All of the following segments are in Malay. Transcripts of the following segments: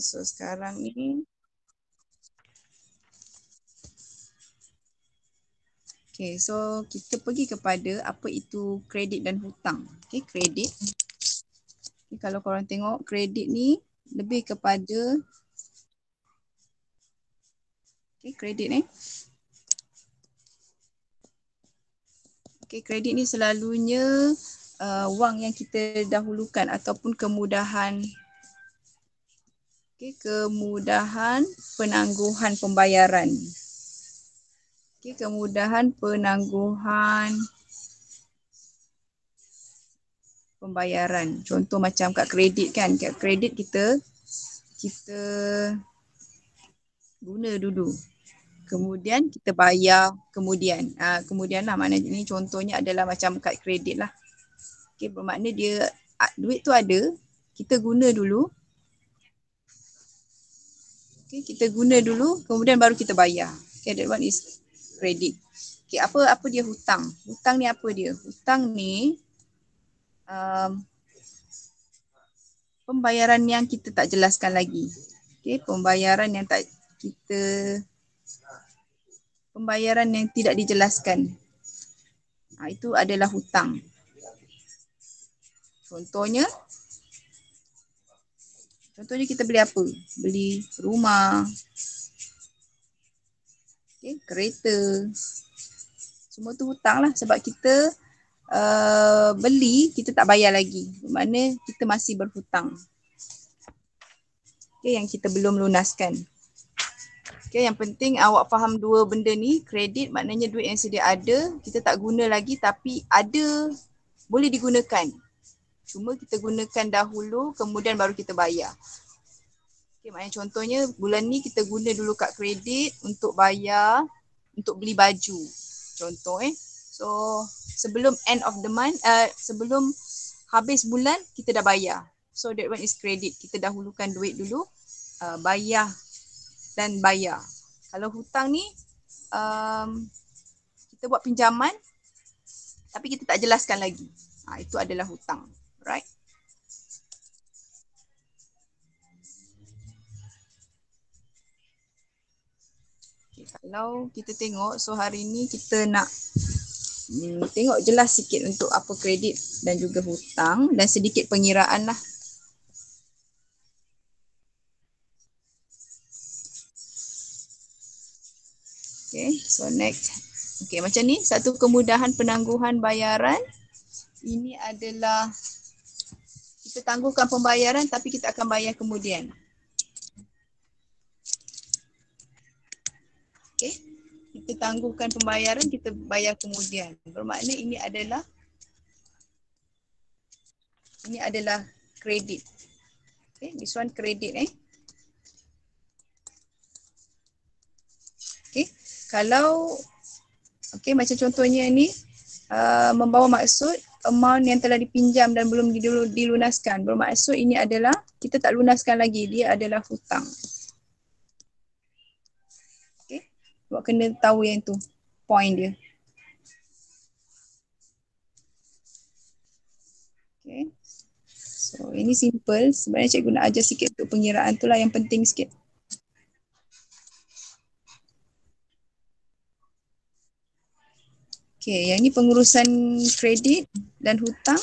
so sekarang ni. Okay, so kita pergi kepada apa itu kredit dan hutang. Okay, kredit. Okay, kalau korang tengok kredit ni lebih kepada kredit ni. Kredit ni selalunya wang yang kita dahulukan ataupun kemudahan kemudahan penangguhan pembayaran. Kemudahan penangguhan pembayaran. Contoh macam kat kredit kan, kat kredit kita guna dulu. Kemudian kita bayar kemudian. Kemudian lah maknanya ni contohnya adalah macam kad kredit lah. Okay, bermakna dia duit tu ada, kita guna dulu. Okay, kita guna dulu kemudian baru kita bayar. Okay, that one is kredit. Okay, apa dia hutang? Hutang ni apa dia? Hutang ni pembayaran yang kita tak jelaskan lagi. Okay, pembayaran yang tidak dijelaskan. Itu adalah hutang. Contohnya kita beli apa? Beli rumah, kereta. Semua tu hutang lah sebab kita beli, kita tak bayar lagi. Bermakna kita masih berhutang. Yang kita belum lunaskan. Yang penting awak faham dua benda ni. Kredit maknanya duit yang sedia ada, kita tak guna lagi tapi ada, boleh digunakan. Cuma kita gunakan dahulu kemudian baru kita bayar. Maknanya contohnya bulan ni kita guna dulu kad kredit untuk bayar, untuk beli baju. Contoh So sebelum end of the month, sebelum habis bulan kita dah bayar. So that one is credit. Kita dahulukan duit dulu, bayar dan bayar. Kalau hutang ni kita buat pinjaman tapi kita tak jelaskan lagi. Itu adalah hutang. Right? Okay, kalau kita tengok, so hari ni kita nak tengok jelas sikit untuk apa kredit dan juga hutang dan sedikit pengiraan lah. Okay, so next. Okay, macam ni satu kemudahan penangguhan bayaran. Ini adalah kita tangguhkan pembayaran tapi kita akan bayar kemudian. Okay, kita tangguhkan pembayaran, kita bayar kemudian. Bermakna ini adalah kredit. Okay, this one kredit Okay, kalau macam contohnya ni membawa maksud amount yang telah dipinjam dan belum dilunaskan. Bermaksud ini adalah kita tak lunaskan lagi, dia adalah hutang. Okay, awak kena tahu yang tu, point dia. Okay, so ini simple. Sebenarnya cikgu nak ajar sikit untuk pengiraan tu lah yang penting sikit. Okay, yang ni pengurusan kredit dan hutang.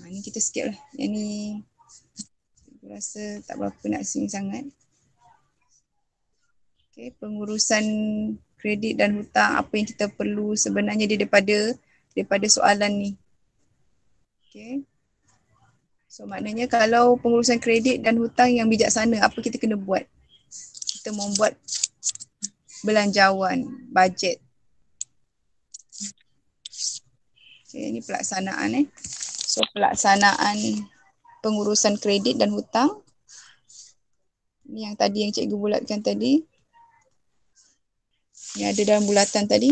Ni kita skip lah. Yang ni aku rasa tak berapa nak asing sangat. Okay, pengurusan kredit dan hutang, apa yang kita perlu sebenarnya dia daripada soalan ni. Okay. So maknanya kalau pengurusan kredit dan hutang yang bijaksana, apa kita kena buat? Kita membuat belanjawan, bajet. Okay, ini pelaksanaan So pelaksanaan pengurusan kredit dan hutang. Ini yang tadi yang cikgu bulatkan tadi. Yang ada dalam bulatan tadi.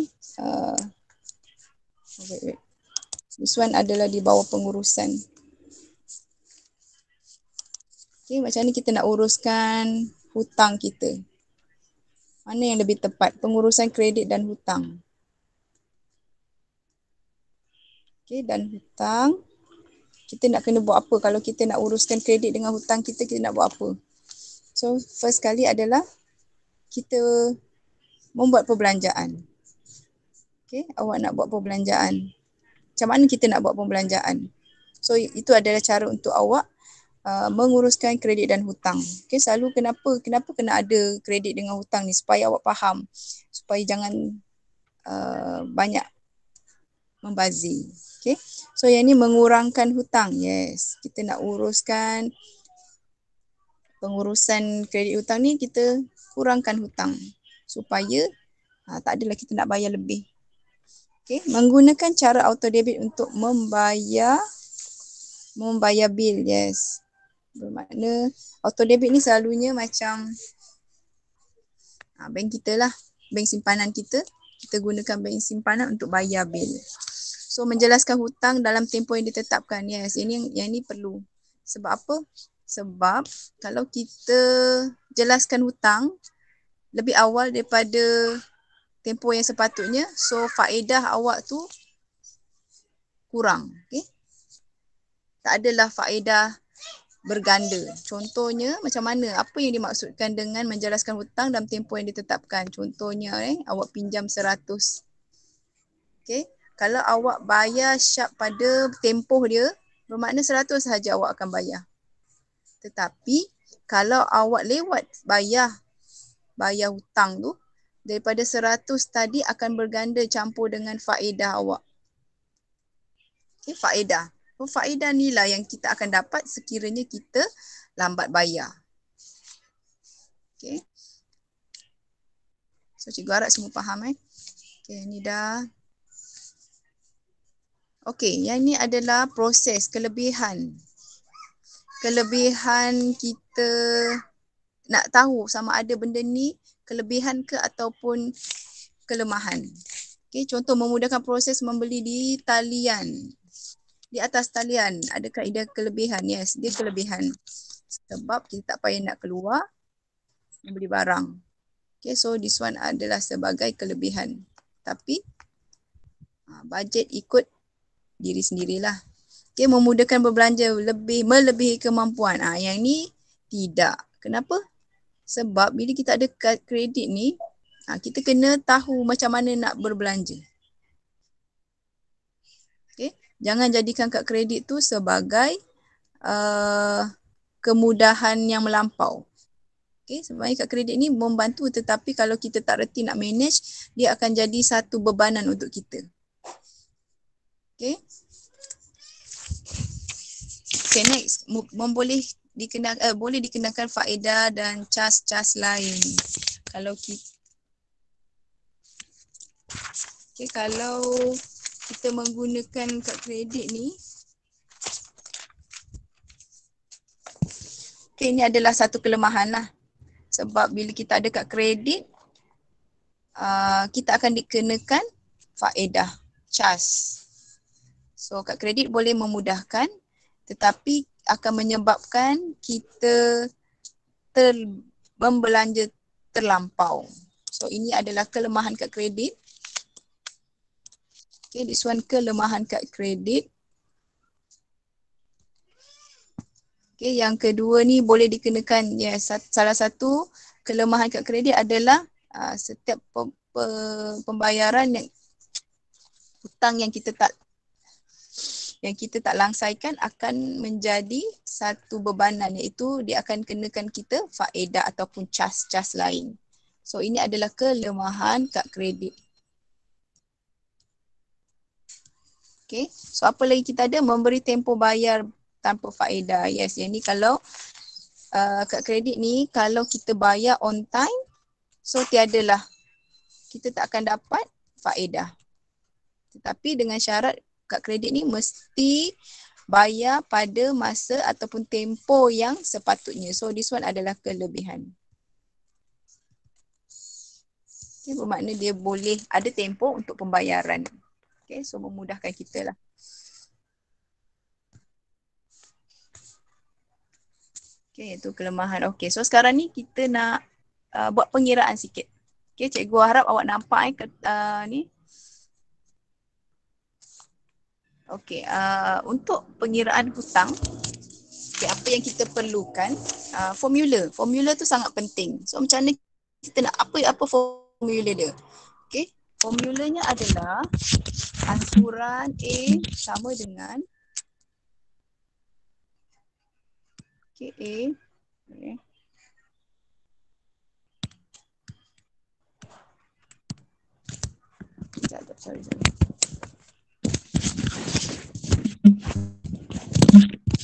Wait. This one adalah di bawah pengurusan. Okay, macam ni kita nak uruskan hutang kita. Mana yang lebih tepat? Pengurusan kredit dan hutang. Okay, dan hutang. Kita nak kena buat apa kalau kita nak uruskan kredit dengan hutang kita nak buat apa? So first kali adalah kita membuat perbelanjaan. Okay, awak nak buat perbelanjaan. Macam mana kita nak buat perbelanjaan? So itu adalah cara untuk awak menguruskan kredit dan hutang. Okay, selalu kenapa kena ada kredit dengan hutang ni, supaya awak faham, supaya jangan banyak membazir. Okay, so yang ni mengurangkan hutang. Yes, kita nak uruskan pengurusan kredit hutang ni, kita kurangkan hutang supaya tak adalah kita nak bayar lebih. Okay, menggunakan cara auto debit untuk membayar bil. Yes, bermakna auto debit ni selalunya macam bank kita lah, bank simpanan kita gunakan bank simpanan untuk bayar bil. So menjelaskan hutang dalam tempoh yang ditetapkan. Yes, yang ni perlu. Sebab apa? Sebab kalau kita jelaskan hutang lebih awal daripada tempoh yang sepatutnya, so faedah awak tu kurang. Okay? Tak adalah faedah berganda. Contohnya macam mana? Apa yang dimaksudkan dengan menjelaskan hutang dalam tempoh yang ditetapkan? Contohnya awak pinjam 100. Okay? Kalau awak bayar sharp pada tempoh dia, bermakna 100 sahaja awak akan bayar. Tetapi kalau awak lewat bayar hutang tu, daripada 100 tadi akan berganda campur dengan faedah awak. Okay, faedah. So, faedah ni lah yang kita akan dapat sekiranya kita lambat bayar. Okay. So cikgu harap semua faham Okay, ni dah. Okay, yang ni adalah proses kelebihan. Kelebihan kita nak tahu sama ada benda ni kelebihan ke ataupun kelemahan. Okay, contoh memudahkan proses membeli di talian. Di atas talian ada kaedah kelebihan. Yes, dia kelebihan. Sebab kita tak payah nak keluar beli barang. Okay, so this one adalah sebagai kelebihan. Tapi bajet ikut diri sendirilah. Okay, memudahkan berbelanja melebihi kemampuan. Yang ni tidak. Kenapa? Sebab bila kita ada kad kredit ni, kita kena tahu macam mana nak berbelanja. Okay, jangan jadikan kad kredit tu sebagai kemudahan yang melampau. Okay, sebenarnya kad kredit ni membantu, tetapi kalau kita tak reti nak manage, dia akan jadi satu bebanan untuk kita. Okay. Okay, next. Boleh dikenakan faedah dan cas-cas lain. Kalau kita menggunakan kad kredit ni, ini adalah satu kelemahan lah. Sebab bila kita ada kad kredit, kita akan dikenakan faedah, cas. So kad kredit boleh memudahkan, tetapi akan menyebabkan kita membelanja terlampau. So ini adalah kelemahan kad kredit. Okay, this one kelemahan kad kredit. Okay, yang kedua ni boleh dikenakan, salah satu kelemahan kad kredit adalah setiap pembayaran hutang yang kita tak langsaikan akan menjadi satu bebanan, iaitu dia akan kenakan kita faedah ataupun cas-cas lain. So ini adalah kelemahan kad kredit. Okay, so apa lagi kita ada? Memberi tempoh bayar tanpa faedah. Yes, yang ni kalau kad kredit ni kalau kita bayar on time, so tiadalah, kita tak akan dapat faedah. Tetapi dengan syarat kad kredit ni mesti bayar pada masa ataupun tempoh yang sepatutnya. So this one adalah kelebihan. Okay, bermakna dia boleh ada tempoh untuk pembayaran. Okay, so memudahkan kita lah. Okay, itu kelemahan. Okay, so sekarang ni kita nak buat pengiraan sikit. Okay, cikgu harap awak nampak ni. Okey, untuk pengiraan hutang, okay, apa yang kita perlukan, formula. Formula tu sangat penting. So macam mana kita nak apa formula dia? Okey, formulanya adalah ansuran A sama dengan A. Okay. Sekejap, sorry.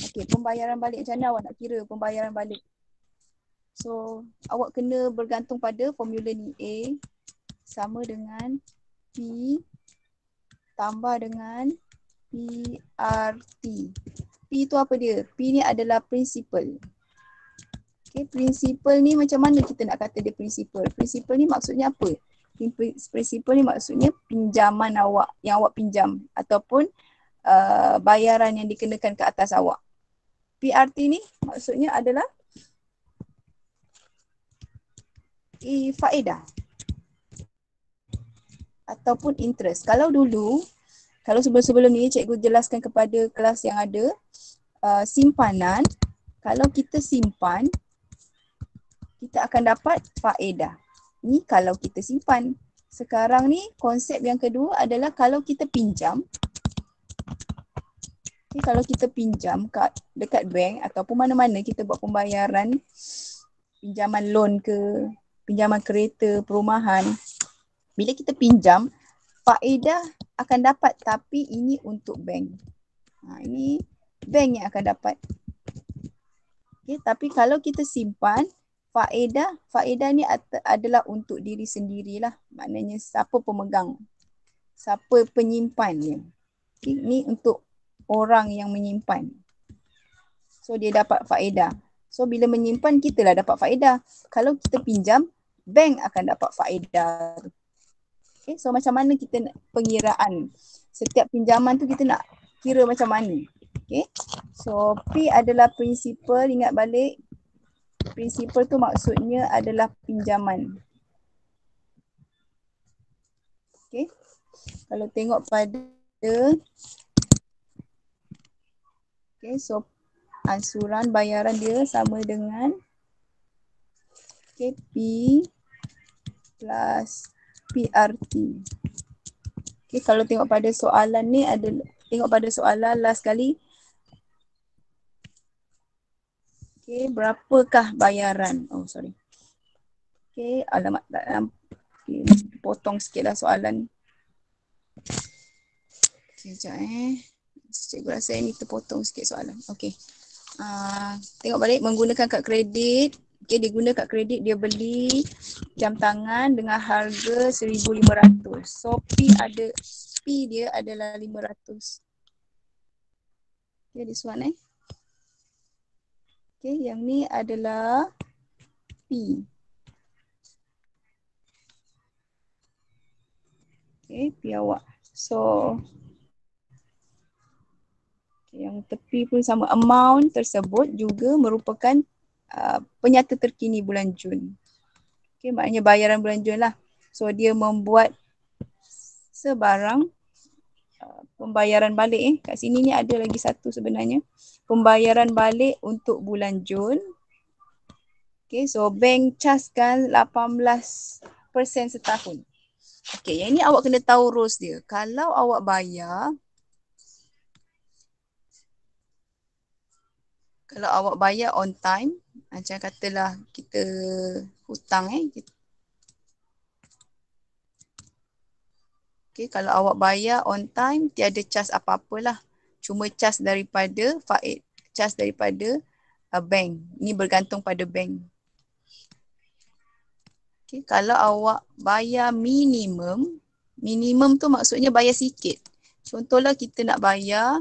Okey, pembayaran balik macam mana awak nak kira pembayaran balik? So, awak kena bergantung pada formula ni. A sama dengan P tambah dengan PRT. P tu apa dia? P ni adalah principal. Okay, principal ni macam mana kita nak kata dia principal? Principal ni maksudnya apa? Principal ni maksudnya pinjaman awak, yang awak pinjam ataupun bayaran yang dikenakan ke atas awak. PRT ni maksudnya adalah faedah ataupun interest. Kalau sebelum ni cikgu jelaskan kepada kelas yang ada, simpanan, kalau kita simpan, kita akan dapat faedah. Ni kalau kita simpan. Sekarang ni konsep yang kedua adalah kalau kita pinjam. Okay, kalau kita pinjam dekat bank ataupun mana-mana kita buat pembayaran, pinjaman loan ke, pinjaman kereta, perumahan. Bila kita pinjam, faedah akan dapat tapi ini untuk bank. Ini bank yang akan dapat. Okay, tapi kalau kita simpan, faedah ni adalah untuk diri sendirilah. Maknanya siapa pemegang, siapa penyimpannya. Okay, ni untuk orang yang menyimpan. So dia dapat faedah. So bila menyimpan, kita lah dapat faedah. Kalau kita pinjam, bank akan dapat faedah. Okay, so macam mana kita nak pengiraan? Setiap pinjaman tu kita nak kira macam mana? Okay, so P adalah principal, ingat balik. Principal tu maksudnya adalah pinjaman. Okay, kalau tengok pada, okay, so ansuran bayaran dia sama dengan P plus PRT. Okay, kalau tengok pada soalan ni last kali. Okay, berapakah bayaran? Oh, sorry. Okay, alamak tak. Okay, potong sikit lah soalan. Okay, sekejap Cikgu rasa ini terpotong sikit soalan. Okay. Tengok balik menggunakan kad kredit. Okay, dia guna kad kredit, dia beli jam tangan dengan harga 1,500. So P dia adalah 500. Okay, this one Okay, yang ni adalah P. Okay, P awak. So, okay, yang tepi pun sama. Amount tersebut juga merupakan penyata terkini bulan Jun. Okay, maknanya bayaran bulan Jun lah. So, dia membuat sebarang pembayaran balik. Kat sini ni ada lagi satu sebenarnya. Pembayaran balik untuk bulan Jun. Okay, so bank chargekan 18% setahun. Okay, yang ni awak kena tahu rules dia. Kalau awak bayar, on time, macam katalah kita hutang Okay, kalau awak bayar on time, tiada charge apa-apalah. Cuma charge daripada bank. Ini bergantung pada bank. Okay, kalau awak bayar minimum tu maksudnya bayar sikit. Contohlah kita nak bayar,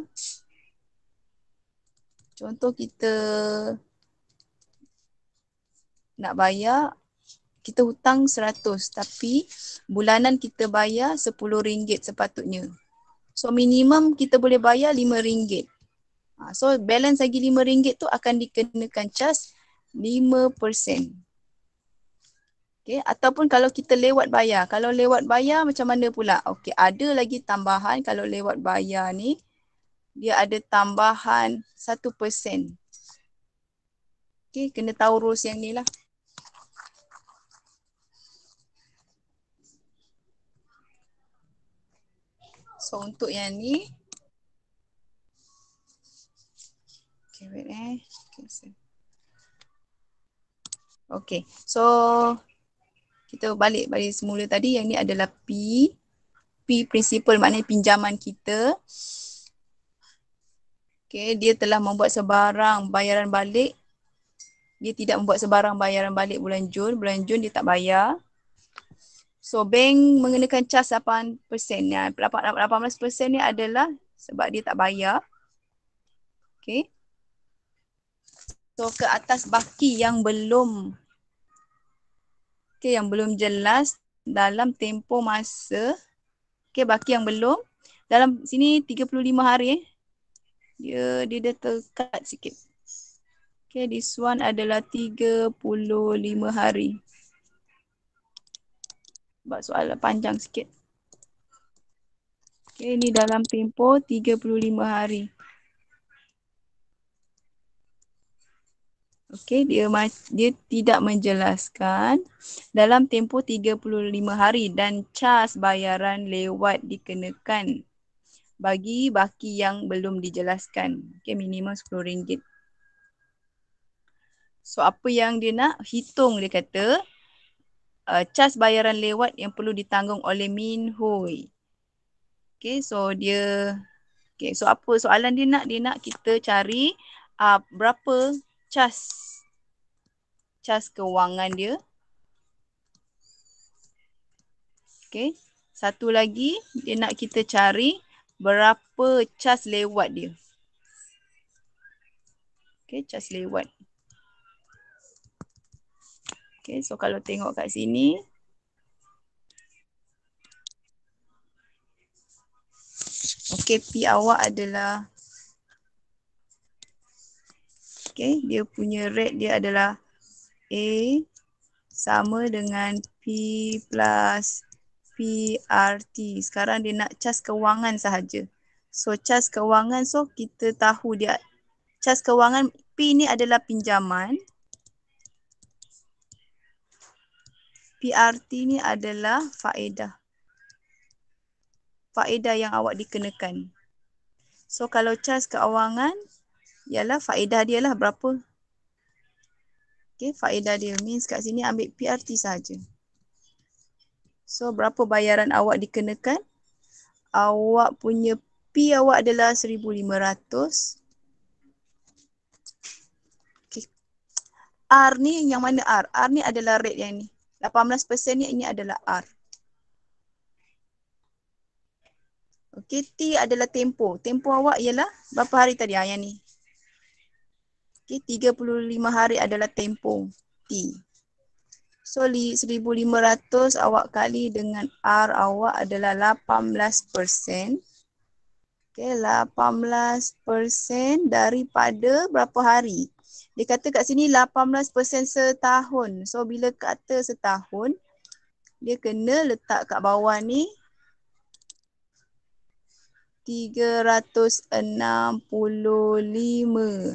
kita hutang 100 tapi bulanan kita bayar RM10 sepatutnya. So minimum kita boleh bayar RM5. So balance lagi RM5 tu akan dikenakan charge 5%. Okay, ataupun kalau kita lewat bayar. Kalau lewat bayar macam mana pula? Okay, ada lagi tambahan kalau lewat bayar ni. dia ada tambahan 1%. Okay, kena tahu rules yang ni lah. So untuk yang ni, okay, wait okay, so kita balik semula tadi, yang ni adalah P. P principal maknanya pinjaman kita. Okay, dia telah membuat sebarang bayaran balik. Dia tidak membuat sebarang bayaran balik bulan Jun. Bulan Jun dia tak bayar. So bank mengenakan cas 8%. 18% ni adalah sebab dia tak bayar. Okay. So ke atas baki yang belum jelas dalam tempoh masa. Okay, baki yang belum. Dalam sini 35 hari Dia dah terkat sikit. Okay, this one adalah 35 hari. Sebab soalan panjang sikit. Okay, ni dalam tempoh 35 hari. Okay, dia tidak menjelaskan dalam tempoh 35 hari dan cas bayaran lewat dikenakan bagi baki yang belum dijelaskan. Okay, minimum RM10. So apa yang dia nak hitung, dia kata cas bayaran lewat yang perlu ditanggung oleh Min Hui. Okay, so so apa soalan dia nak? Dia nak kita cari berapa cas kewangan dia. Okay, satu lagi dia nak kita cari berapa cas lewat dia. Okay, cas lewat. Okay, so kalau tengok kat sini. Okay, P awak adalah, okay, dia punya rate dia adalah A sama dengan P plus PRT. Sekarang dia nak cas kewangan sahaja. So cas kewangan, so kita tahu dia cas kewangan P ni adalah pinjaman. PRT ni adalah faedah. Faedah yang awak dikenakan. So kalau cas kewangan ialah faedah dia lah berapa. Okay, faedah dia means kat sini ambil PRT saja. So berapa bayaran awak dikenakan? Awak punya P awak adalah 1,500. Okay. R ni yang mana R? R ni adalah rate yang ni. 18% ni ini adalah R. Okay, T adalah tempoh. Tempoh awak ialah berapa hari tadi? Yang ni. Okay, 35 hari adalah tempoh T. So 1,500 awak kali dengan R awak adalah 18%. Okay, 18% daripada berapa hari? Dia kata kat sini 18% setahun. So bila kata setahun, dia kena letak kat bawah ni 365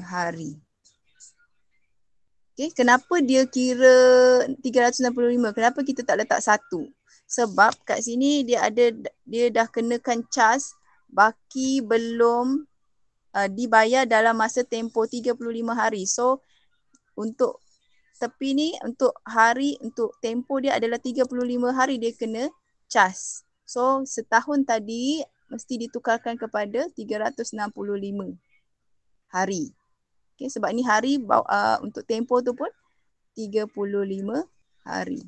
hari. Okay, kenapa dia kira 365? Kenapa kita tak letak 1? Sebab kat sini dia dah kenakan cas baki belum dibayar dalam masa tempoh 35 hari. So untuk tepi ni, untuk hari, untuk tempoh dia adalah 35 hari dia kena cas. So setahun tadi mesti ditukarkan kepada 365 hari. Okay, sebab ni hari untuk tempoh tu pun 35 hari.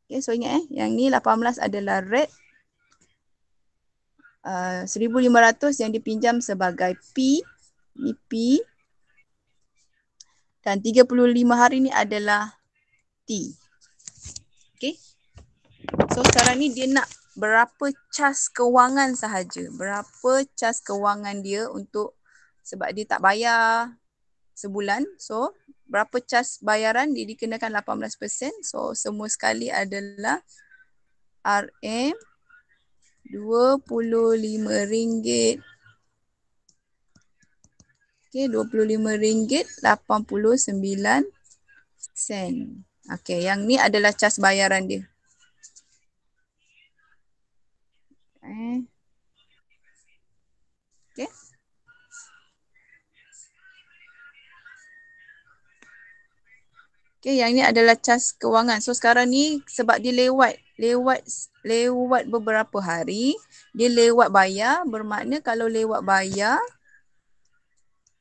Okay, so ingat yang ni 18 adalah rate. 1,500 yang dipinjam sebagai P. Ni P. Dan 35 hari ni adalah T. Okay. So sekarang ni dia nak berapa cas kewangan sahaja. Berapa cas kewangan dia untuk, sebab dia tak bayar sebulan. So berapa cas bayaran dia dikenakan 18%. So semua sekali adalah RM RM25. Okey, RM25.89. Okey, yang ni adalah cas bayaran dia. Okey. Okey, yang ni adalah cas kewangan. So sekarang ni sebab dia lewat beberapa hari, dia lewat bayar, bermakna kalau lewat bayar,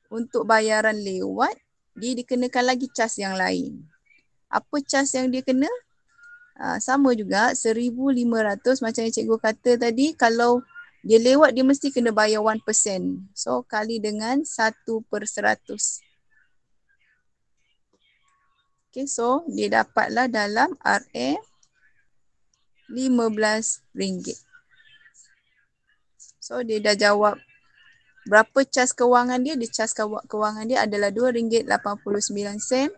untuk bayaran lewat, dia dikenakan lagi cas yang lain. Apa cas yang dia kena? Sama juga 1,500 macam yang cikgu kata tadi, kalau dia lewat dia mesti kena bayar 1%. So kali dengan 1/100. Okay, so dia dapatlah dalam RM15. So dia dah jawab berapa cas kewangan dia. Dia cas kewangan dia adalah RM2.89.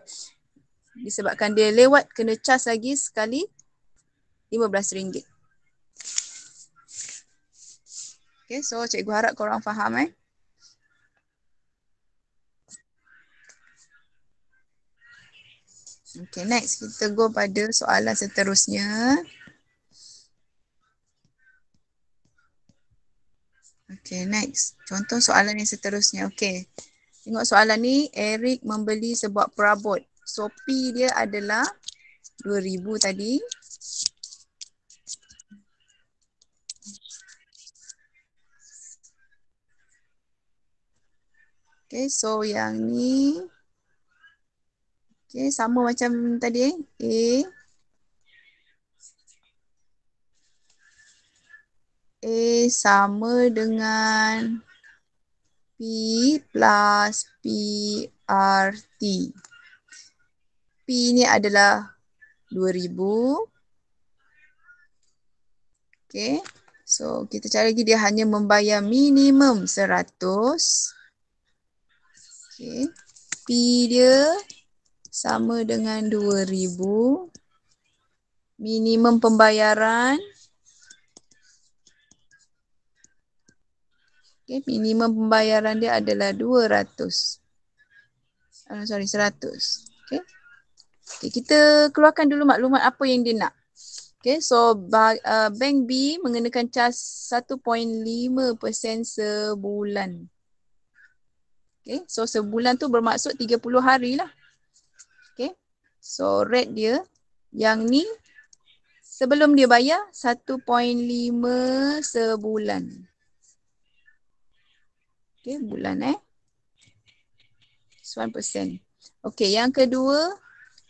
Disebabkan dia lewat kena cas lagi sekali RM15. Okay, so cikgu harap korang faham Okay, next kita go pada soalan seterusnya. Okay, next. Contoh soalan yang seterusnya. Okay. Tengok soalan ni. Eric membeli sebuah perabot. So, P dia adalah 2,000 tadi. Okay, so yang ni. Okay, sama macam tadi. A sama dengan P plus PRT. P ni adalah 2,000. Okay. So, kita cari lagi dia hanya membayar minimum 100. Okay. P dia sama dengan 2,000. Minimum pembayaran. Okay. Minimum pembayaran dia adalah 200. 100. Okay. Okay. Kita keluarkan dulu maklumat apa yang dia nak. Okay. So, Bank B mengenakan cas 1.5% sebulan. Okay. So, sebulan tu bermaksud 30 hari lah. Okay. So, rate dia yang ni sebelum dia bayar 1.5 sebulan. Okay, bulan 1%. Okay, yang kedua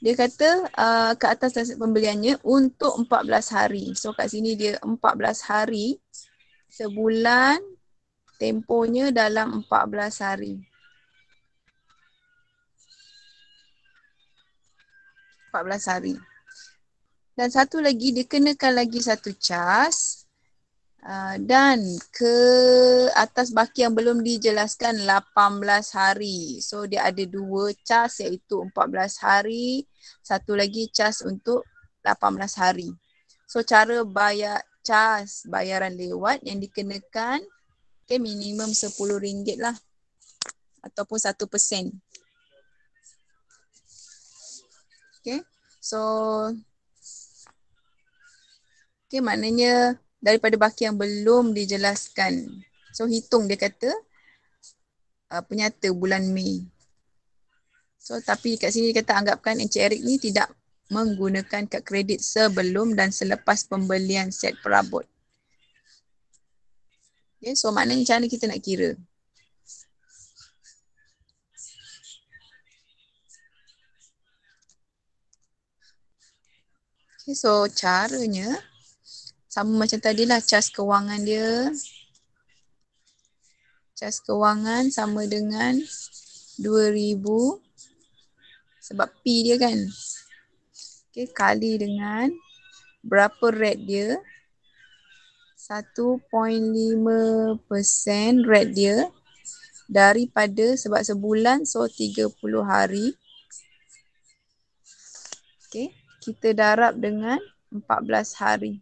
dia kata ke atas dasar pembeliannya untuk 14 hari. So kat sini dia 14 hari. Sebulan tempohnya dalam 14 hari. 14 hari. Dan satu lagi, dia kenakan lagi satu cas. Dan ke atas baki yang belum dijelaskan 18 hari. So dia ada dua cas iaitu 14 hari. Satu lagi cas untuk 18 hari. So cara bayar cas bayaran lewat yang dikenakan minimum RM10 lah. Ataupun 1%. Okay. So maknanya daripada baki yang belum dijelaskan. So hitung dia kata penyata bulan Mei. So tapi kat sini dia kata anggapkan Encik Eric ni tidak menggunakan kad kredit sebelum dan selepas pembelian set perabot. Okay, so maknanya macam mana kita nak kira? Okay, so caranya sama macam tadilah cas kewangan dia. Cas kewangan sama dengan 2,000 sebab P dia kan. Okay, kali dengan berapa rate dia? 1.5% rate dia daripada sebab sebulan so 30 hari. Okay, kita darab dengan 14 hari.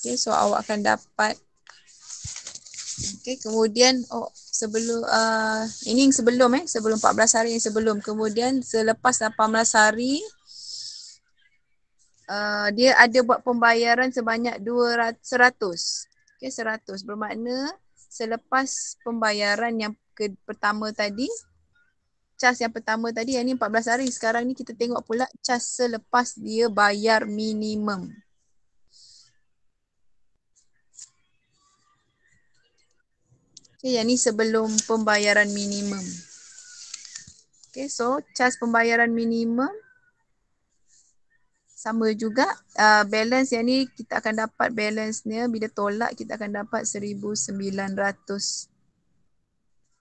Okay, so awak akan dapat. Okay, kemudian sebelum ini yang sebelum 14 hari yang sebelum. Kemudian selepas 18 hari dia ada buat pembayaran sebanyak 100. Okay, 100 bermakna selepas pembayaran yang pertama tadi, cas yang pertama tadi yang ni 14 hari. Sekarang ni kita tengok pula cas selepas dia bayar minimum. Okay, yang ni sebelum pembayaran minimum. Okay, so cas pembayaran minimum sama juga. Balance yang ni kita akan dapat balance-nya bila tolak kita akan dapat 1,900.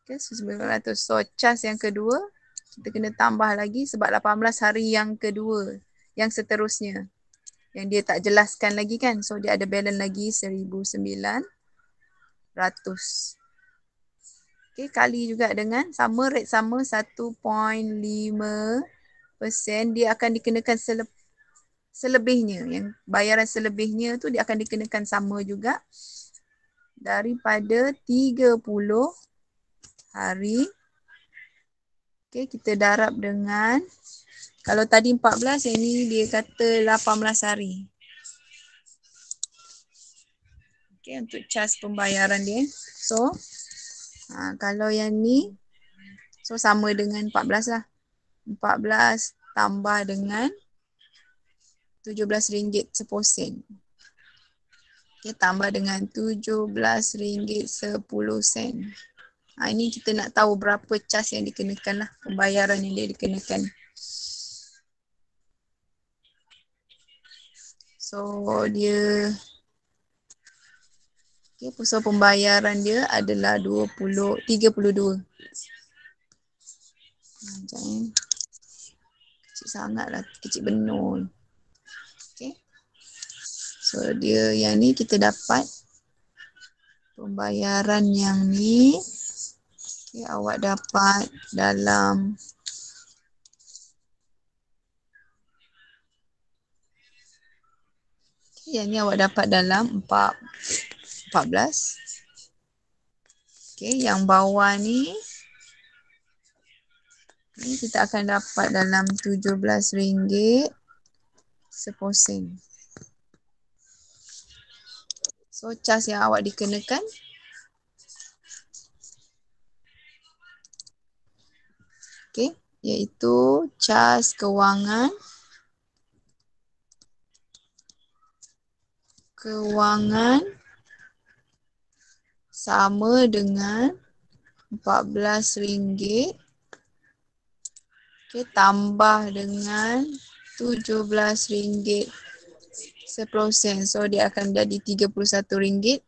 Okay, 1,900. So cas yang kedua kita kena tambah lagi sebab 18 hari yang kedua yang seterusnya yang dia tak jelaskan lagi kan. So dia ada balance lagi 1,900. Okay, kali juga dengan sama rate sama 1.5%, dia akan dikenakan selebihnya. Yang bayaran selebihnya tu dia akan dikenakan sama juga daripada 30 hari. Okay, kita darab dengan, kalau tadi 14, yang ni dia kata 18 hari. Okay, untuk cas pembayaran dia. So, kalau yang ni, so sama dengan 14 lah. 14 tambah dengan RM17 10 sen. Okay, tambah dengan RM17.10. Ini kita nak tahu berapa cas yang dikenakan lah. Pembayaran yang dia dikenakan. So dia, okay, pusat pembayaran dia adalah 32. Jangan kecil sangat lah, kecil benul. Okay. So dia yang ni kita dapat pembayaran yang ni. Okay, awak dapat dalam yang ni awak dapat dalam 14. Okay, yang bawah ni kita akan dapat dalam RM17.10. So cas yang awak dikenakan okay, iaitu cas kewangan sama dengan RM14, okay, tambah dengan RM17.10. So dia akan jadi RM31.10.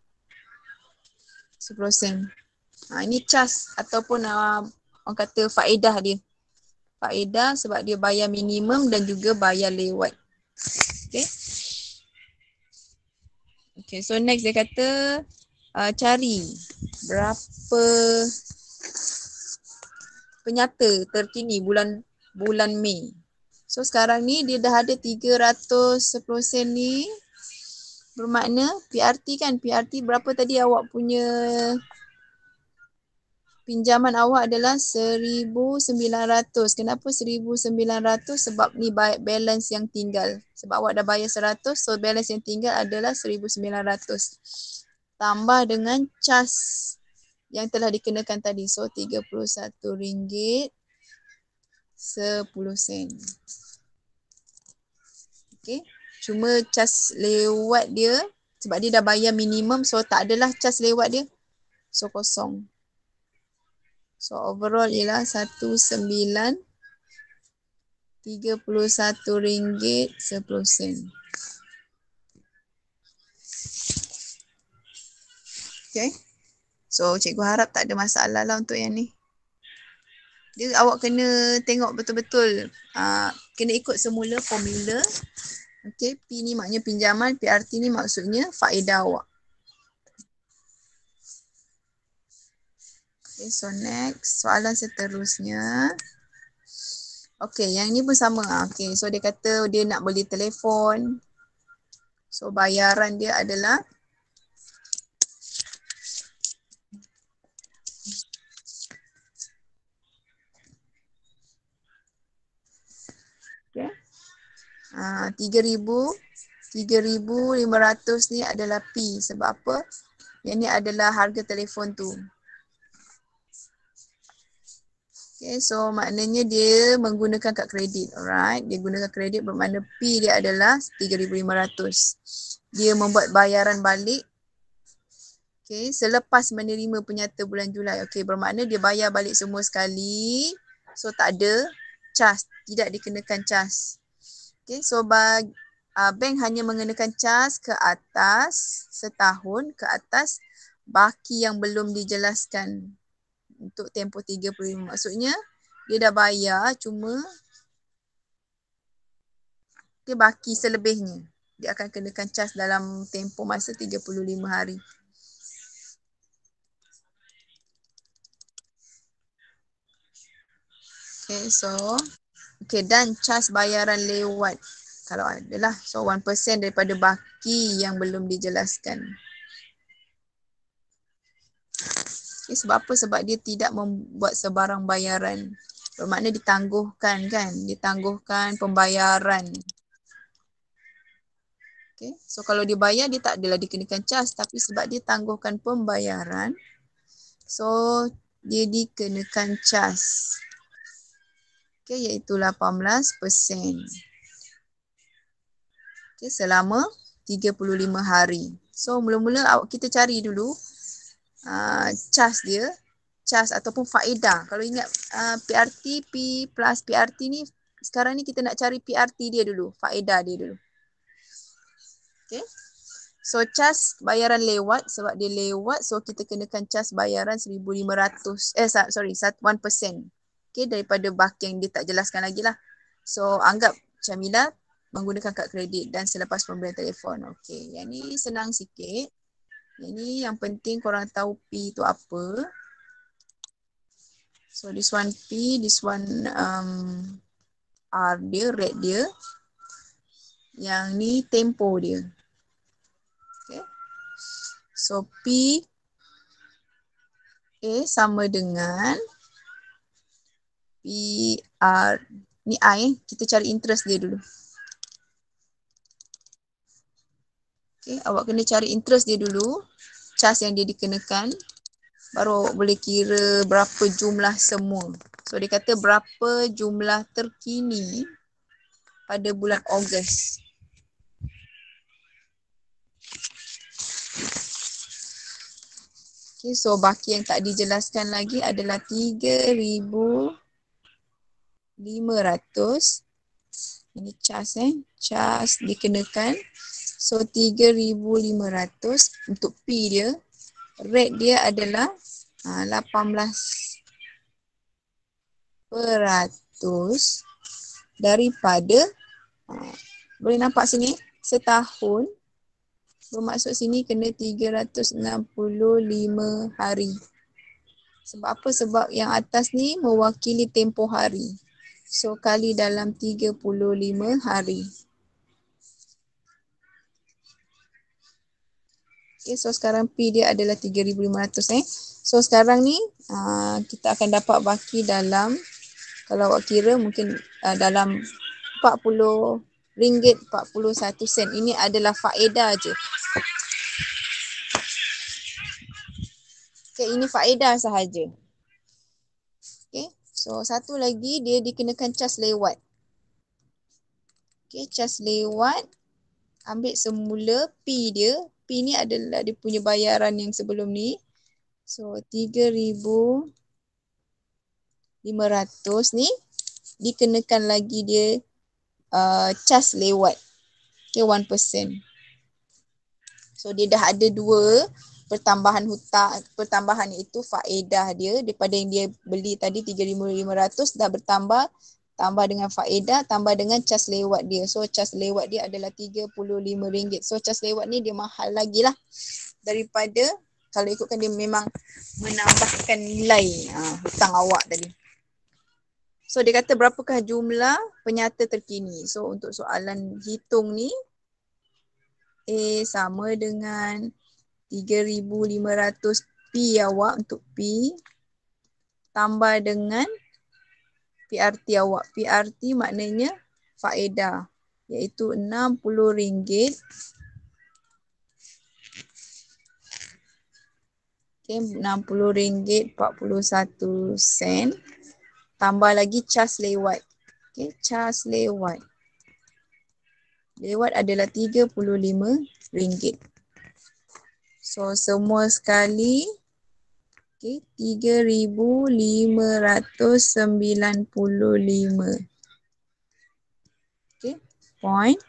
Ini cas ataupun orang kata faedah dia. Faedah sebab dia bayar minimum dan juga bayar lewat. Okay. Okay, so next dia kata cari berapa penyata terkini bulan Mei. So sekarang ni dia dah ada 310 sen ni. Bermakna PRT kan, PRT berapa tadi awak punya pinjaman awak adalah 1,900. Kenapa 1,900? Sebab ni balance yang tinggal. Sebab awak dah bayar 100, so balance yang tinggal adalah 1,900. Tambah dengan cas yang telah dikenakan tadi. So RM31.10. Okay. Cuma cas lewat dia, sebab dia dah bayar minimum, so tak adalah cas lewat dia. So kosong. So overall ialah RM31.10. Okay. So cikgu harap tak ada masalah lah untuk yang ni. Dia awak kena tengok betul-betul. Kena ikut semula formula. Okay. P ni maknanya pinjaman. PRT ni maksudnya faedah awak. Okay. So next. Soalan seterusnya. Okay. Yang ni pun sama. Okay. So dia kata dia nak beli telefon. So bayaran dia adalah okay. 3,500 ni adalah P. Sebab apa? Yang ni adalah harga telefon tu. Okay, so maknanya dia menggunakan kad kredit. Alright, dia gunakan kredit bermakna P dia adalah 3,500. Dia membuat bayaran balik. Okay, selepas menerima penyata bulan Julai. Okay, bermakna dia bayar balik semua sekali. So tak ada cas, tidak dikenakan cas. Okay, so bank hanya mengenakan cas ke atas setahun ke atas baki yang belum dijelaskan untuk tempoh 35. Maksudnya dia dah bayar cuma dia baki selebihnya. Dia akan kenakan cas dalam tempoh masa 35 hari. Okay, so dan cas bayaran lewat kalau adalah so 1% daripada baki yang belum dijelaskan. Okay, sebab apa? Sebab dia tidak membuat sebarang bayaran. Bermakna ditangguhkan kan? Ditangguhkan pembayaran. Okay, so kalau dia bayar dia tak adalah dikenakan cas, tapi sebab dia tangguhkan pembayaran, so dia dikenakan cas. Okay, iaitu 18%. Okay, selama 35 hari. So mula-mula kita cari dulu cas dia, cas ataupun faedah. Kalau ingat PRT, P plus PRT ni, sekarang ni kita nak cari PRT dia dulu, faedah dia dulu. Okay. So cas bayaran lewat, sebab dia lewat, so kita kenakan cas bayaran 1,500, 1%. Okay, daripada baki yang dia tak jelaskan lagi lah. So anggap Syamilah menggunakan kad kredit dan selepas pembelian telefon. Okay, yang ni senang sikit. Yang ni yang penting korang tahu P tu apa. So this one P, this one R dia, rate dia. Yang ni tempo dia. Okay. So P sama dengan PR. Ni I, kita cari interest dia dulu. Okay, awak kena cari interest dia dulu. Cas yang dia dikenakan. Baru boleh kira berapa jumlah semua. So dia kata berapa jumlah terkini pada bulan Ogos. Okay, so baki yang tak dijelaskan lagi adalah 3,500. Ini cas cas dikenakan. So 3,500 untuk P dia. Rate dia adalah 18% daripada boleh nampak sini setahun. Bermaksud sini kena 365 hari. Sebab apa? Sebab yang atas ni mewakili tempoh hari. So kali dalam 35 hari. Okay, so sekarang P dia adalah 3,500 So sekarang ni kita akan dapat baki dalam, kalau awak kira mungkin dalam RM40.41. Ini adalah faedah je. Okay, ini faedah sahaja. Okay, so satu lagi dia dikenakan cas lewat. Okay, cas lewat. Ambil semula P dia. P ni adalah dia punya bayaran yang sebelum ni. So 3,500 ni dikenakan lagi dia cas lewat. Okay, 1%. So dia dah ada dua pertambahan hutang, pertambahan iaitu faedah dia daripada yang dia beli tadi 3,500 dah bertambah, tambah dengan faedah, tambah dengan cas lewat dia. So cas lewat dia adalah RM35. So cas lewat ni dia mahal lagi lah daripada kalau ikutkan dia memang menambahkan nilai hutang awak tadi. So dia kata berapakah jumlah penyata terkini. So untuk soalan hitung ni, A sama dengan 3,500 P awak untuk P tambah dengan PRT awak. PRT maknanya faedah iaitu RM60. Okay, RM60.41 tambah lagi cas lewat. Okay, cas lewat. Lewat adalah RM35. So semua sekali okay, 3,595. Okay, point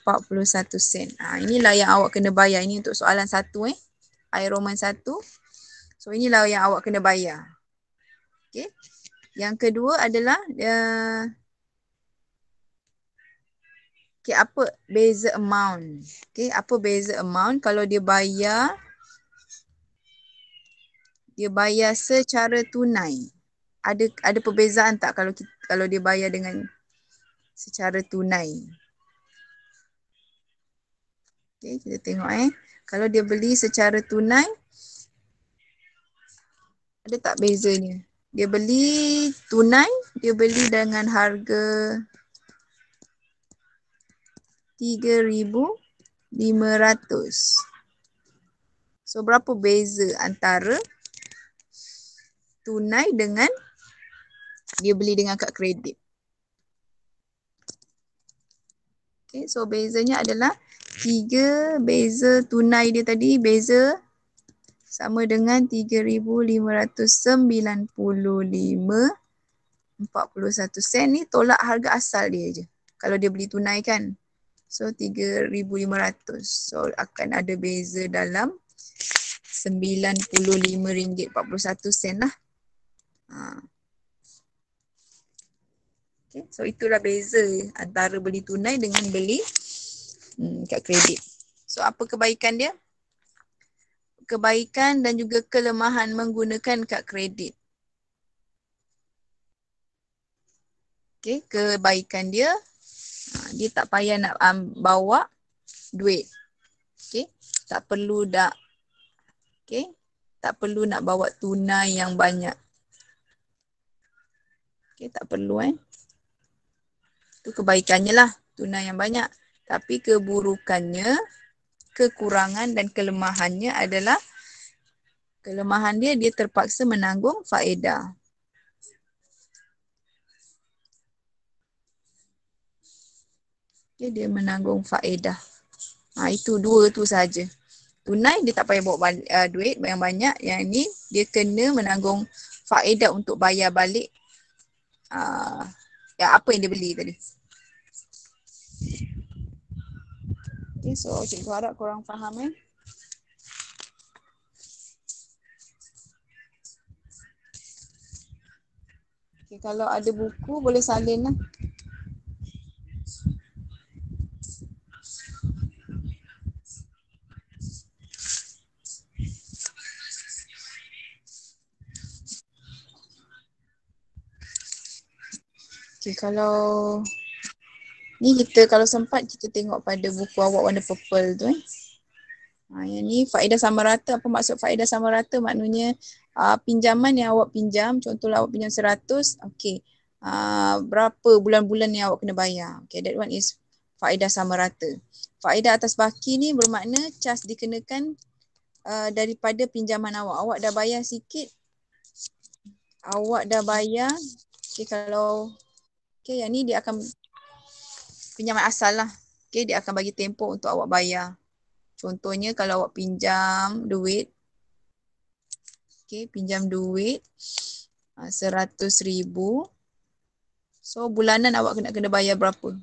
41 sen. Inilah yang awak kena bayar. Ini untuk soalan 1 Air Roman 1. So inilah yang awak kena bayar. Okay. Yang kedua adalah okay, apa beza amount? Okay, apa beza amount kalau dia bayar secara tunai? Ada perbezaan tak kalau dia bayar dengan secara tunai? Okay, kita tengok kalau dia beli secara tunai, ada tak bezanya? Dia beli tunai, dia beli dengan harga 3,500. So berapa beza antara tunai dengan dia beli dengan kad kredit? Okay, so bezanya adalah 3 beza tunai dia tadi beza sama dengan 3,595.41 sen ni tolak harga asal dia je. Kalau dia beli tunai kan. So 3,500. So akan ada beza dalam RM95.41 lah. Okay, so itulah beza antara beli tunai dengan beli kad kredit. So apa kebaikan dia? Kebaikan dan juga kelemahan menggunakan kad kredit. Okay, kebaikan dia, dia tak payah nak bawa duit. Okay, tak perlu nak bawa tunai yang banyak. Okay, tak perlu Itu kebaikannya lah, tunai yang banyak. Tapi keburukannya, kekurangan dan kelemahannya adalah kelemahan dia terpaksa menanggung faedah. Okay, dia menanggung faedah. Itu dua tu saja. Tunai dia tak payah bawa duit yang banyak. Yang ni dia kena menanggung faedah untuk bayar balik apa yang dia beli tadi. Okay, so cikgu harap korang faham Okay, kalau ada buku boleh salin lah. Okay, kalau ni kalau sempat kita tengok pada buku awak warna purple tu yang ni faedah sama rata. Apa maksud faedah sama rata? Maknanya pinjaman yang awak pinjam, contohlah awak pinjam 100, okay. Berapa bulan-bulan yang awak kena bayar. Okay, that one is faedah sama rata. Faedah atas baki ni bermakna cas dikenakan daripada pinjaman awak. Awak dah bayar sikit, okay, kalau okay, yang ni dia akan pinjaman asal lah. Okay, dia akan bagi tempoh untuk awak bayar. Contohnya kalau awak pinjam duit, okay, pinjam duit 100,000. So bulanan awak kena bayar berapa?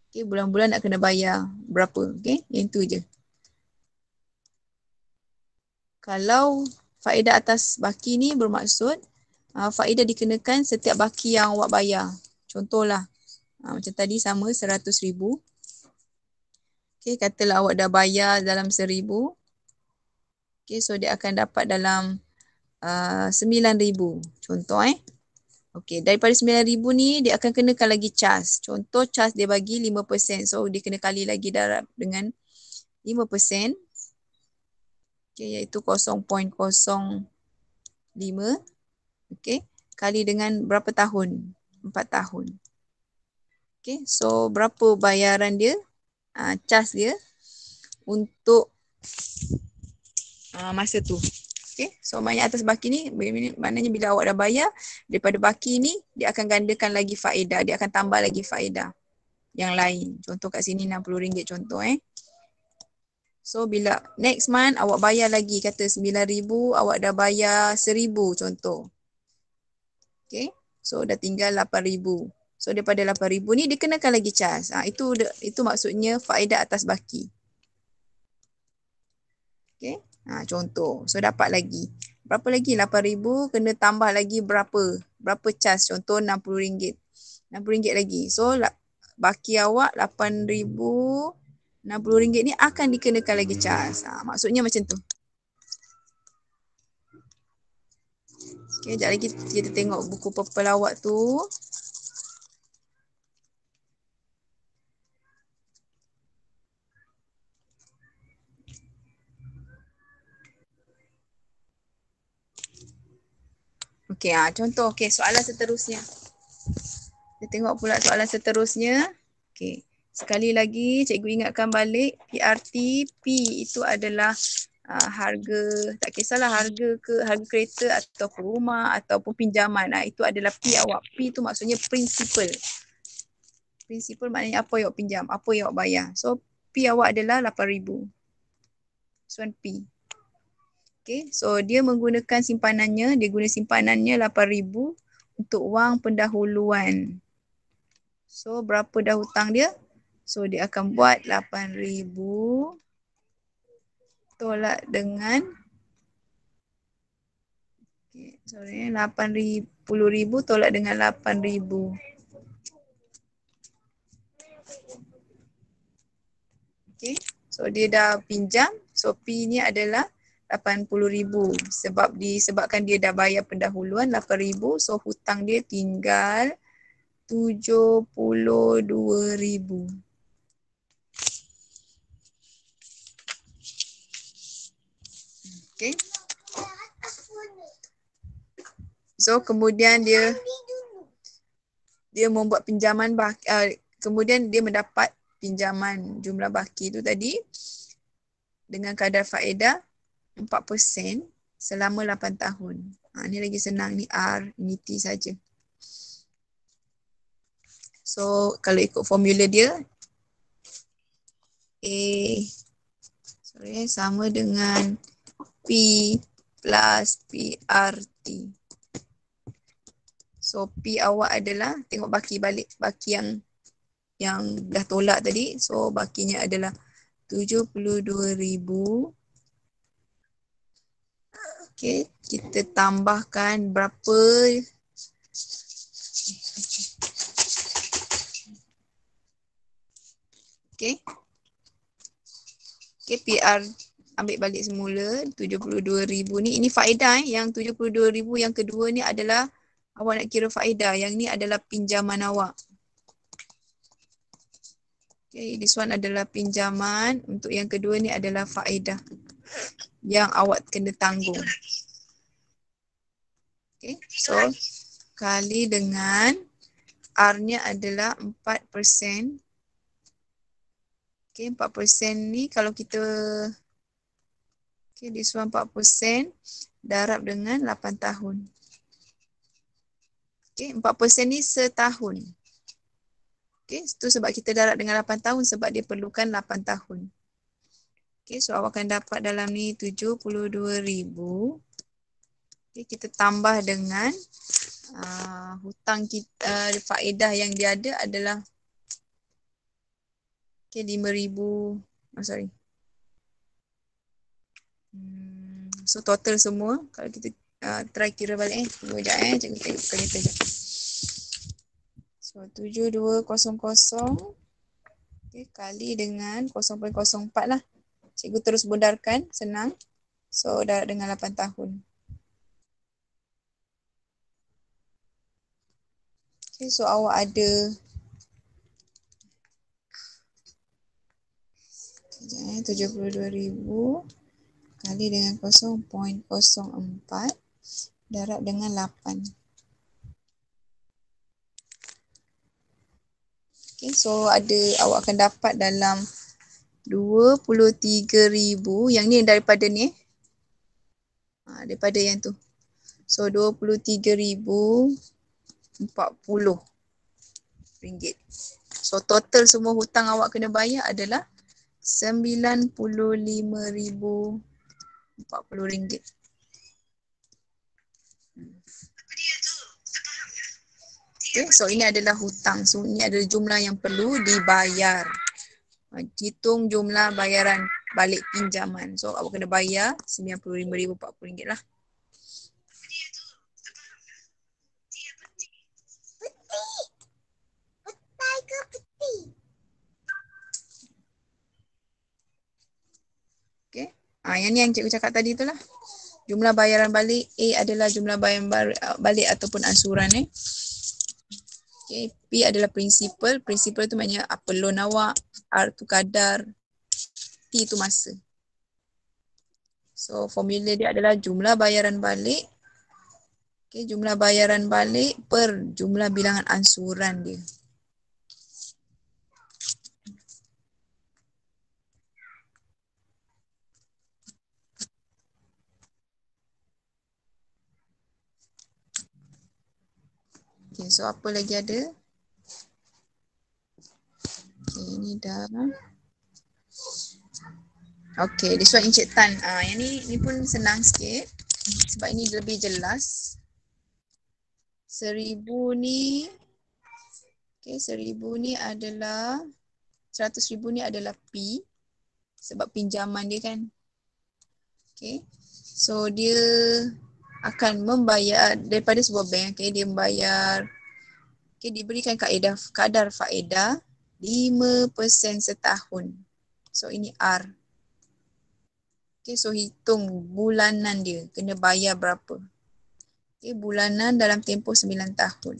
Okay, bulan-bulan nak kena bayar berapa? Okay, yang tu je. Kalau faedah atas baki ni bermaksud faedah dikenakan setiap baki yang awak bayar. Contohlah macam tadi sama 100,000. Okay, katalah awak dah bayar dalam 1,000. Okay, so dia akan dapat dalam 9,000. Contoh Okay, daripada 9,000 ni dia akan kenakan lagi cas. Contoh cas dia bagi 5%. So dia kena kali lagi dengan 5%, okay, iaitu 0.05, okay, kali dengan berapa tahun? 4 tahun. Okay, so berapa bayaran dia, charge dia untuk masa tu. Okay, so maknanya atas baki ni maknanya bila awak dah bayar, daripada baki ni dia akan gandakan lagi faedah, dia akan tambah lagi faedah yang lain. Contoh kat sini RM60 contoh So bila next month awak bayar lagi, kata RM9,000, awak dah bayar RM1,000 contoh. Okay, so dah tinggal RM8,000. So daripada RM8,000 ni dia kenakan lagi charge. Itu maksudnya faedah atas baki. Okay, contoh. So dapat lagi. Berapa lagi? RM8,000 kena tambah lagi berapa? Berapa charge? Contoh RM60. RM60 lagi. So baki awak RM8,000. RM60 ni akan dikenakan lagi charge. Maksudnya macam tu. Okay, sekejap lagi kita tengok buku purple awak tu. Okay, contoh. Okay, soalan seterusnya. Kita tengok pula soalan seterusnya. Okay. Sekali lagi, cikgu ingatkan balik PRT, P itu adalah harga, tak kisahlah harga kereta ataupun rumah ataupun pinjaman. Itu adalah P awak. P itu maksudnya principal. Principal maknanya apa yang awak pinjam, apa yang awak bayar. So, P awak adalah RM8,000. So, P. Okay, so dia menggunakan simpanannya, dia guna simpanannya RM8,000 untuk wang pendahuluan. So, berapa dah hutang dia? So, dia akan buat RM8,000 tolak dengan RM80,000 tolak dengan RM8,000. Okay, so dia dah pinjam. So, P ni adalah RM80,000 disebabkan dia dah bayar pendahuluan RM8,000. So, hutang dia tinggal RM72,000. Okay. So kemudian dia membuat pinjaman kemudian dia mendapat pinjaman jumlah baki tu tadi dengan kadar faedah 4% selama 8 tahun. Ni lagi senang, ni R, ni T saja. So kalau ikut formula dia sama dengan P plus PRT. So P awak adalah, tengok baki balik, baki yang dah tolak tadi. So bakinya adalah 72,000. Okay, kita tambahkan berapa? Okay. Okay, PR ambil balik semula 72,000 ni. Ini faedah yang 72,000 yang kedua ni adalah awak nak kira faedah. Yang ni adalah pinjaman awak. Okay, this one adalah pinjaman. Untuk yang kedua ni adalah faedah yang awak kena tanggung. Okay, so kali dengan R-nya adalah 4%. Okay, 4% ni kalau kita, okay, this one 4% darab dengan 8 tahun. Okay, 4% ni setahun. Okay, itu sebab kita darab dengan 8 tahun sebab dia perlukan 8 tahun. Okay, so awak akan dapat dalam ni 72,000. Okay, kita tambah dengan hutang kita, faedah yang dia ada adalah okay, 5,000. Sorry. So total semua kalau kita try kira balik tunggu sekejap cikgu tengok kalkulator sekejap. So 7200 okay, kali dengan 0.04 lah. Cikgu terus bundarkan, senang. So dah dengan 8 tahun. Okay, so awak ada 72,000 kali dengan 0.04 darab dengan 8. Okay, so awak akan dapat dalam 23,000. Yang ni daripada ni. Daripada yang tu. So 23,040 ringgit. So total semua hutang awak kena bayar adalah 95,040 ringgit. Okay, so ini adalah hutang. So ini adalah jumlah yang perlu dibayar. Hitung jumlah bayaran balik pinjaman. So awak kena bayar 95,040 ringgit lah. Okay. Yang ni yang cikgu cakap tadi tu lah. Jumlah bayaran balik A adalah jumlah bayaran balik ataupun ansuran. Okay. P adalah prinsipal. Prinsipal tu maknanya apa loan awak. R tu kadar. T tu masa. So formula dia adalah jumlah bayaran balik. Okay, jumlah bayaran balik per jumlah bilangan ansuran dia. Okay, so apa lagi ada? Okay, ini dah. Okay, this one Encik Tan. Yang ni pun senang sikit. Sebab ini lebih jelas. 1,000 ni. Okay, 1,000 ni adalah. 100,000 ni adalah P. Sebab pinjaman dia kan. Okay. So dia akan membayar daripada sebuah bank. Okay, dia membayar. Okay, diberikan kadar faedah 5% setahun. So ini R. Okay, so hitung bulanan dia. Kena bayar berapa. Okay, bulanan dalam tempoh 9 tahun.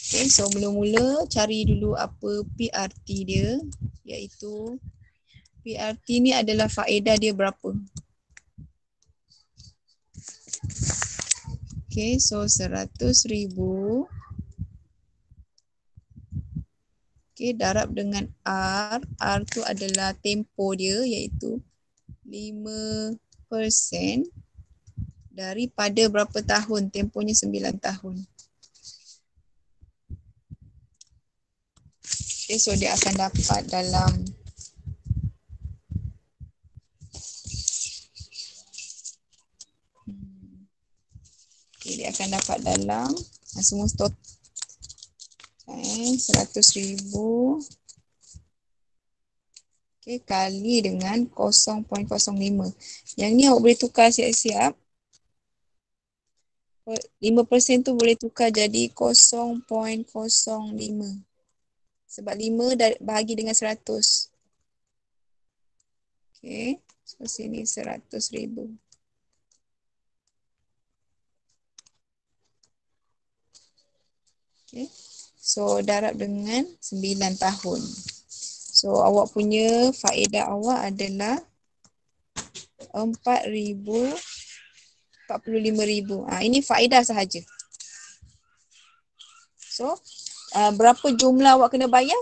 Okay, so mula-mula cari dulu apa PRT dia. Iaitu PRT ni adalah faedah dia berapa. Okay, so 100,000. Okay, darab dengan R. R tu adalah tempoh dia iaitu 5% daripada berapa tahun. Tempohnya 9 tahun. Okay, so dia akan dapat dalam dia akan dapat dalam semua stot 100,000 kali dengan 0.05. Yang ni awak boleh tukar siap-siap. 5% tu boleh tukar jadi 0.05. Sebab 5 bahagi dengan 100. Okay, so sini 100,000. Okay, so darab dengan 9 tahun. So awak punya faedah awak adalah 45,000. Ini faedah sahaja. So berapa jumlah awak kena bayar?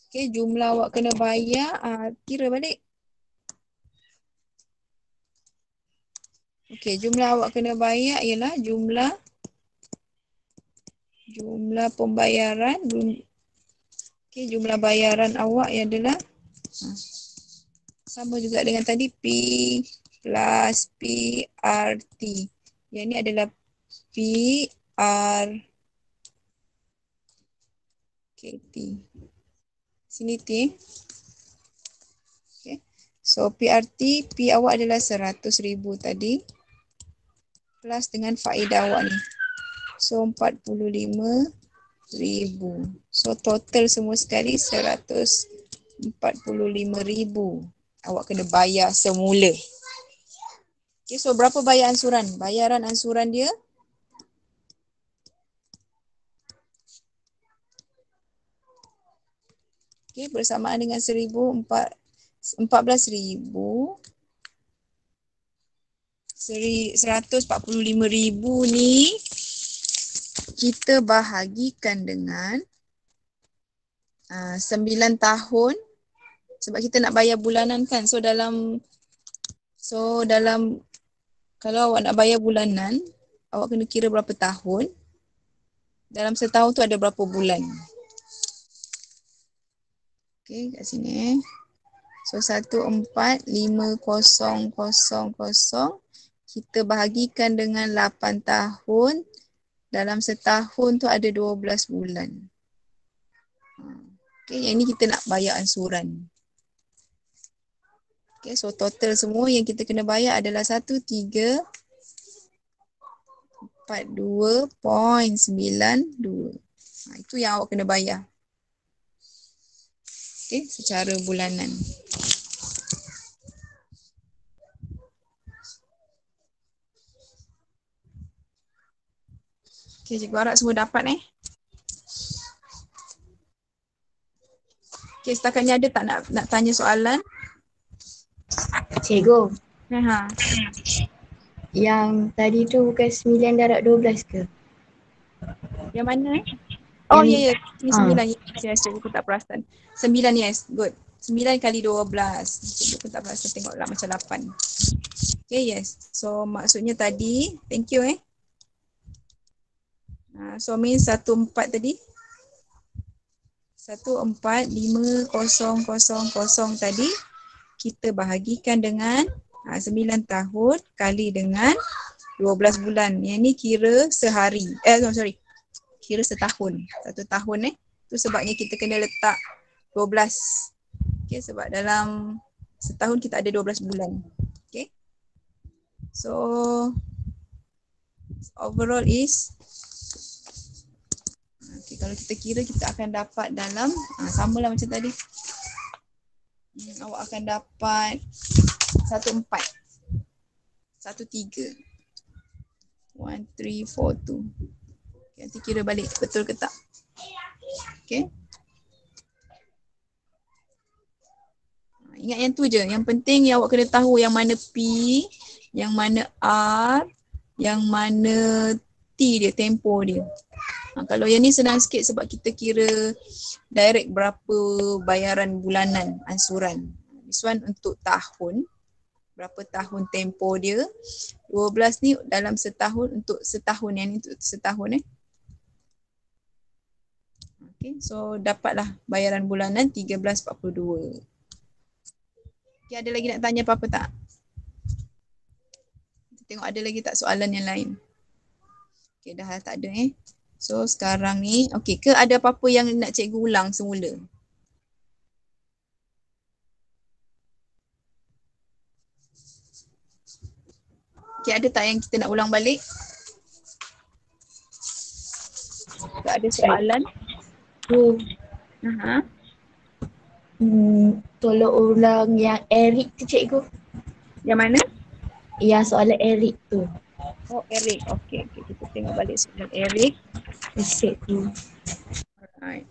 Okay, jumlah awak kena bayar, kira balik. Okay, jumlah awak kena bayar ialah jumlah pembayaran. Okay, jumlah bayaran awak adalah sama juga dengan tadi P plus PRT. Yang ni adalah PRKT. Sini T. Okay. So PRT, P awak adalah 100,000 tadi. Plus dengan faedah awak ni. So 45,000. So total semua sekali 145,000 awak kena bayar semula. Okay, so berapa bayar ansuran? Bayaran ansuran dia okay, bersamaan dengan 1,400 14,000. 145,000 ni kita bahagikan dengan 9 tahun sebab kita nak bayar bulanan kan. So dalam kalau awak nak bayar bulanan, awak kena kira berapa tahun. Dalam setahun tu ada berapa bulan. Okey, kat sini So 14,5,0,0 kita bahagikan dengan 8 tahun. Dalam setahun tu ada 12 bulan. Okay, yang ni kita nak bayar ansuran. Okay, so total semua yang kita kena bayar adalah 1,342.92. Itu yang awak kena bayar. Okay, secara bulanan. Okay, cikgu harap semua dapat Okay, setakat ni ada tak nak tanya soalan? Cikgu, Ha. yang tadi tu bukan 9 darab 12 ke? Yang mana Oh Yang- ya. Ini 9. Yes, cikgu pun tak perasan. 9 yes, good. 9 kali 12. Cikgu pun tak perasan tengok lah macam 8. Okay, yes. So maksudnya tadi, thank you So means 14 tadi. 14,5,0,0 tadi kita bahagikan dengan 9 tahun kali dengan 12 bulan. Yang ni kira sehari. Kira setahun. 1 tahun Tu sebabnya kita kena letak 12. Okay, sebab dalam setahun kita ada 12 bulan. Okay. So overall is kalau kita kira kita akan dapat dalam samalah macam tadi. Awak akan dapat 14. 13. 1342. Nanti kira balik betul ke tak. Okay. Ingat yang tu je. Yang penting yang awak kena tahu yang mana P, yang mana R, yang mana T dia, tempo dia. Kalau yang ni senang sikit sebab kita kira direct berapa bayaran bulanan ansuran. This one untuk tahun. Berapa tahun tempo dia. 12 ni dalam setahun untuk setahun. Yang ni untuk setahun Okay, so dapatlah bayaran bulanan 1342. Okay, ada lagi nak tanya apa-apa tak? Tengok ada lagi tak soalan yang lain. Okay, dah tak ada So sekarang ni, okay ke ada apa-apa yang nak cikgu ulang semula? Okay, ada tak yang kita nak ulang balik? Tak ada soalan? Tolong ulang yang Eric tu cikgu. Yang mana? Yang soalan Eric tu. Oh, Eric. Okay, kita tengok balik soalan Eric. Cikgu. Alright.